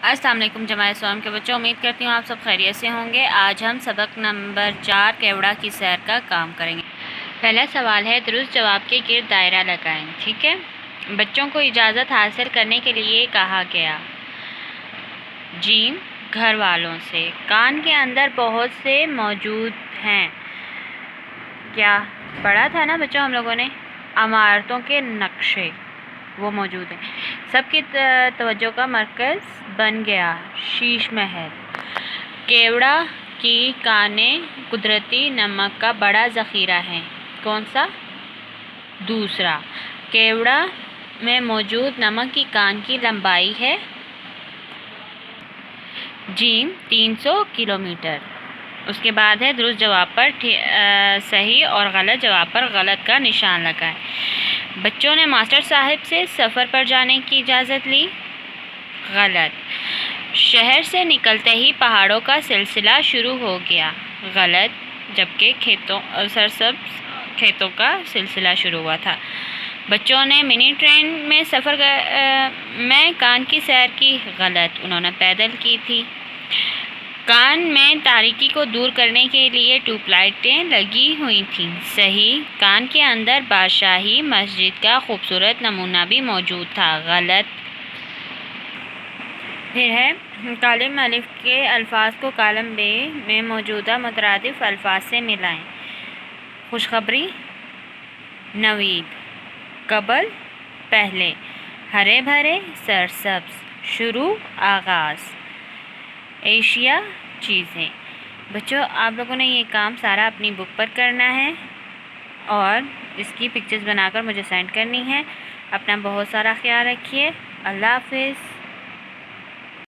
السلام علیکم جماعت اسلام کے بچوں، امید کرتی ہوں آپ سب خیریت سے ہوں گے۔ آج ہم سبق نمبر 4 کیوڑا کی سیر کا کام کریں گے۔ پہلا سوال ہے درست جواب کے گرد دائرہ لگائیں۔ ٹھیک ہے، بچوں کو اجازت حاصل کرنے کے لیے کہا گیا۔ جیم گھر والوں سے۔ کان کے اندر بہت سے موجود ہیں۔ کیا پڑھا تھا نا بچوں ہم لوگوں نے؟ عمارتوں کے نقشے وہ موجود ہیں۔ سب کی توجہ کا مرکز بن گیا شیش محل۔ کیوڑا کی کانیں قدرتی نمک کا بڑا ذخیرہ ہیں۔ کون سا؟ دوسرا۔ کیوڑا میں موجود نمک کی کان کی لمبائی ہے جیم 300 کلومیٹر۔ اس کے بعد ہے درست جواب پر صحیح اور غلط جواب پر غلط کا نشان لگائیں۔ بچوں نے ماسٹر صاحب سے سفر پر جانے کی اجازت لی۔ غلط۔ شہر سے نکلتے ہی پہاڑوں کا سلسلہ شروع ہو گیا۔ غلط، جبکہ سرسبز کھیتوں کا سلسلہ شروع ہوا تھا۔ بچوں نے منی ٹرین میں میں کان کی سیر کی۔ غلط، انہوں نے پیدل کی تھی۔ کان میں تاریکی کو دور کرنے کے لیے ٹیوب لائٹیں لگی ہوئی تھیں۔ صحیح، کان کے اندر بادشاہی مسجد کا خوبصورت نمونہ بھی موجود تھا۔ غلط۔ پھر ہے کالم الف کے الفاظ کو کالم ب میں موجودہ مترادف الفاظ سے ملائیں۔ خوشخبری، نوید، قبل، پہلے، ہرے بھرے، سرسبز، شروع، آغاز، اشیاء، چیزیں۔ بچوں آپ لوگوں نے یہ کام سارا اپنی بک پر کرنا ہے اور اس کی پکچرز بنا کر مجھے سینڈ کرنی ہے۔ اپنا بہت سارا خیال رکھیے۔ اللہ حافظ۔